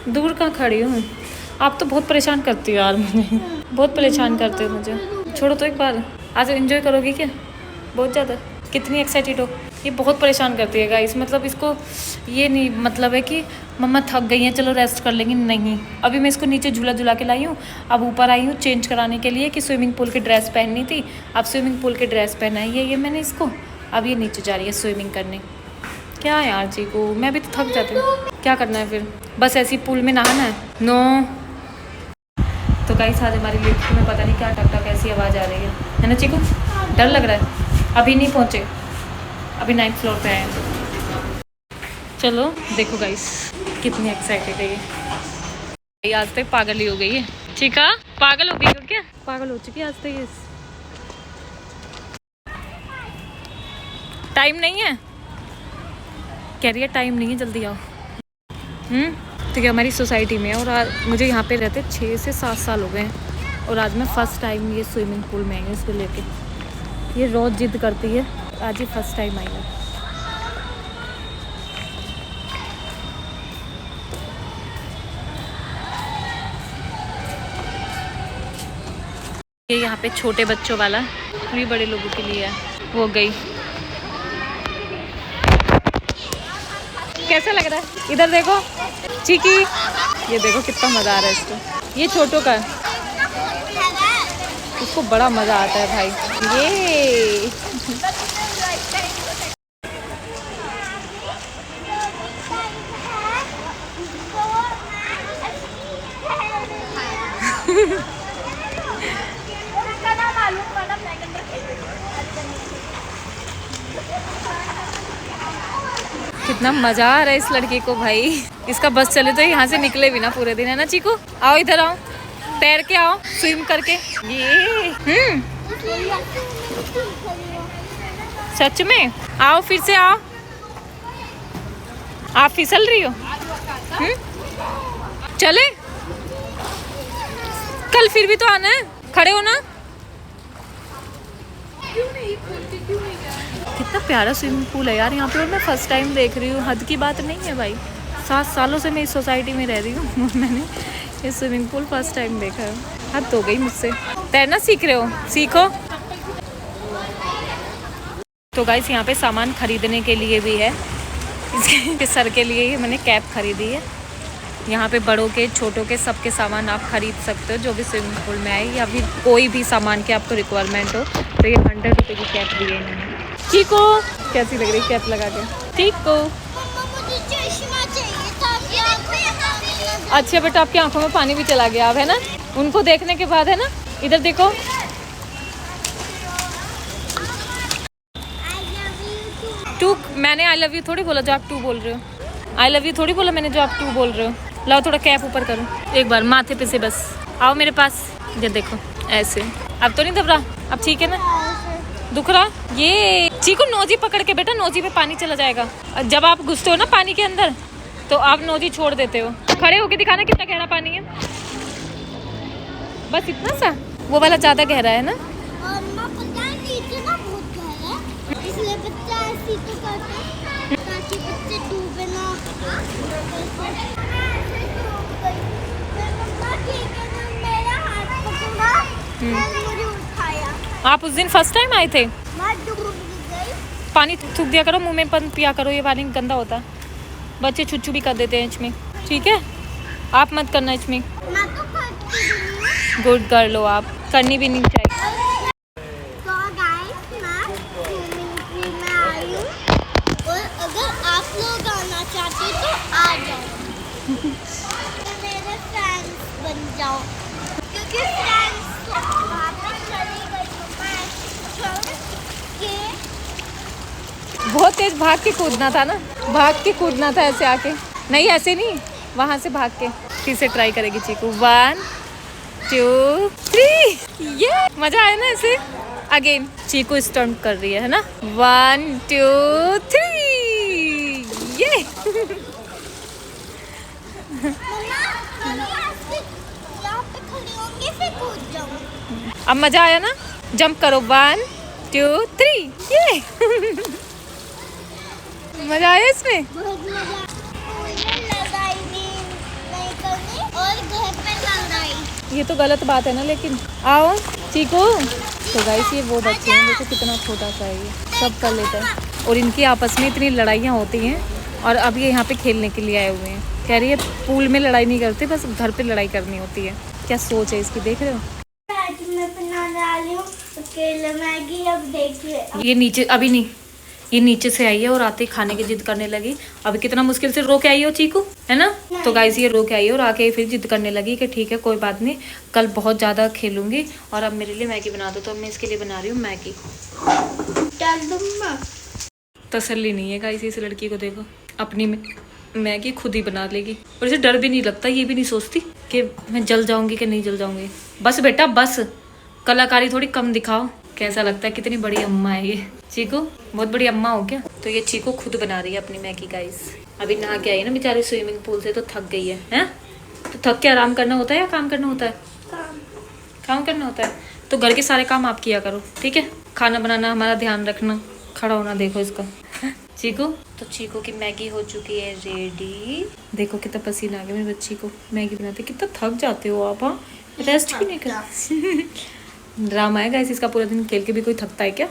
दूर कहाँ खड़ी हूँ? आप तो बहुत परेशान करती हो यार मुझे, बहुत परेशान करते हो मुझे। छोड़ो तो एक बार, आज एंजॉय करोगी क्या? बहुत ज़्यादा? कितनी एक्साइटेड हो? ये बहुत परेशान करती है गाइस, मतलब इसको ये नहीं मतलब है कि मम्मा थक गई हैं चलो रेस्ट कर लेंगी, नहीं। अभी मैं इसको नीचे झूला झूला के लाई हूँ, अब ऊपर आई हूँ चेंज कराने के लिए कि स्विमिंग पूल की ड्रेस पहननी थी। अब स्विमिंग पूल की ड्रेस पहनाई है ये मैंने इसको, अब ये नीचे जा रही है स्विमिंग करने। क्या यार जी को, मैं भी तो थक जाती हूँ, क्या करना है फिर? बस ऐसी पूल में नहाना है? नो। तो गाइस आज हमारी लिफ्ट में पता नहीं क्या टक टक ऐसी आवाज़ आ रही है ना चीकू? डर लग रहा है? अभी नहीं पहुँचे, अभी 9th फ्लोर पे आए हैं। चलो देखो गाइस कितनी एक्साइटेड है ये आज तक पागल ही हो गई है। चीका पागल हो गई हो क्या? पागल हो चुकी है आज तक ये। टाइम नहीं है, कह रही है टाइम नहीं है जल्दी आओ। तो क्या हमारी सोसाइटी में है और मुझे यहाँ पे रहते 6 से 7 साल हो गए हैं और आज मैं फ़र्स्ट टाइम ये स्विमिंग पूल में आई हूँ इसको लेके। ये रोज़ जिद करती है, आज ही फर्स्ट टाइम आई है। ये यहाँ पे छोटे बच्चों वाला, भी बड़े लोगों के लिए है। वो गई। कैसा लग रहा है? इधर देखो चीकी, ये देखो कितना मज़ा आ रहा है इसको। ये छोटों का है, उसको बड़ा मज़ा आता है भाई। ये कितना मजा आ रहा है इस लड़की को भाई। इसका बस चले तो यहाँ से निकले भी ना पूरे दिन, है ना चीकू? आओ इधर आओ, तैर के आओ स्विम करके। ये सच में आओ, फिर से आओ। आप फिसल रही हो? चले कल फिर भी तो आना है, खड़े हो ना। कितना प्यारा स्विमिंग पूल है यार यहाँ पे, और मैं फर्स्ट टाइम देख रही हूँ। हद की बात नहीं है भाई, 7 सालों से मैं इस सोसाइटी में रह रही हूँ मैंने ये स्विमिंग पूल फर्स्ट टाइम देखा है। हद हो गई मुझसे। तैरना सीख रहे हो? सीखो। तो गाइस यहाँ पे सामान खरीदने के लिए भी है, इसके सर के लिए ही मैंने कैप खरीदी है। यहाँ पे बड़ों के छोटों के सबके सामान आप खरीद सकते हो जो भी स्विमिंग पूल में आए, या फिर कोई भी सामान की आपको रिक्वायरमेंट हो तो ये 100 रुपये की कैप दी है इन्होंने। ठीक हो? कैसी लग रही कैप लगा के? ठीक हो? अच्छा बेटा आपकी आंखों में पानी भी चला गया अब, है ना? उनको देखने के बाद, है ना? इधर देखो। टू मैंने आई लव यू थोड़ी बोला जो आप टू बोल रहे हो। आई लव यू थोड़ी बोला मैंने जो आप टू बोल रहे हो। लाओ थोड़ा कैप ऊपर करो एक बार माथे पे से, बस आओ मेरे पास। ये देखो ऐसे, अब तो नहीं दब रहा? अब ठीक है ना? दुख रहा? ये चीकू नोजी पकड़ के बेटा, नोजी पे पानी चला जाएगा। जब आप घुसते हो ना पानी के अंदर तो आप नोजी छोड़ देते हो। खड़े होके दिखाना कितना गहरा पानी है। बस इतना सा, वो वाला ज्यादा गहरा है ना? इसलिए बच्चा ऐसी तो करते हैं ताकि बच्चे डूबे ना। मुझे उठाया। आप उस दिन फर्स्ट टाइम आए थे? पानी थूक दिया करो मुंह में, पिया करो, ये पानी गंदा होता है। बच्चे छुच्छू भी कर देते हैं इसमें, ठीक है? आप मत करना इसमें। गुड गर्ल हो आप, करनी भी नहीं चाहिए। चाहती तो आ जाओ मेरे फ्रेंड्स बन जाओ, क्योंकि फ्रेंड्स वहाँ पे चली गई तो बहुत तेज भाग के कूदना था ना, भाग के कूदना था ऐसे आके, नहीं ऐसे नहीं, वहाँ से भाग के। फिर से ट्राई करेगी चीकू। 1 2 3। ये मजा आया ना ऐसे? अगेन चीकू स्टंट कर रही है ना? 1 2 3। ये अब मजा आया ना? जंप करो 1 2 3। ये मजा आया इसमें? ये तो गलत बात है ना, लेकिन आओ चीकू। तो गाइस ये वो बच्चे हैं, देखो कितना छोटा सा है, ये सब कर लेता है। और इनकी आपस में इतनी लड़ाइयाँ होती हैं, और अब ये यहाँ पे खेलने के लिए आए हुए हैं। कह रही है पूल में लड़ाई नहीं करते, बस घर पे लड़ाई करनी होती है। क्या सोच है इसकी, देख रहे हो। मैं बनाने वाली हूँ अकेले मैगी, अब देखिए। ये नीचे अभी नहीं, ये नीचे से आई है और आते ही खाने की जिद करने लगी। अभी कितना मुश्किल से रो के आई हो चीकू, है ना। तो गाइस ये रो के आई है और आके फिर जिद करने लगी कि ठीक है कोई बात नहीं, कल बहुत ज़्यादा खेलूंगी और अब मेरे लिए मैगी बना दो। तो अब मैं इसके लिए बना रही हूँ मैगी। डाल दूँगा। तसल्ली नहीं है गाइस इस लड़की को, देखो अपनी मैगी खुद ही बना लेगी और इसे डर भी नहीं लगता। ये भी नहीं सोचती कि मैं जल जाऊंगी कि नहीं जल जाऊंगी। बस बेटा बस, कलाकारी थोड़ी कम दिखाओ। कैसा लगता है, कितनी बड़ी अम्मा है ये चीकू, बहुत बड़ी अम्मा हो क्या। तो ये चीकू खुद बना रही है अपनी मैगी गाइस। अभी नहा के आई है ना बेचारी स्विमिंग पूल से, तो थक गई है, हैं? तो थक के आराम करना होता है या काम करना होता है? काम करना होता है। तो घर के सारे काम आप किया करो, ठीक है। खाना बनाना हमारा ध्यान रखना, खड़ा होना देखो इसका। चीकू, तो चीकू की मैगी हो चुकी है रेडी। देखो कितना पसीना आ गया मेरी बच्ची को मैगी बनाते। कितना थक जाते हो आप, हाँ? रेस्ट भी नहीं कर ड्रामा है गाइस इसका, पूरा दिन खेल के भी कोई थकता है क्या?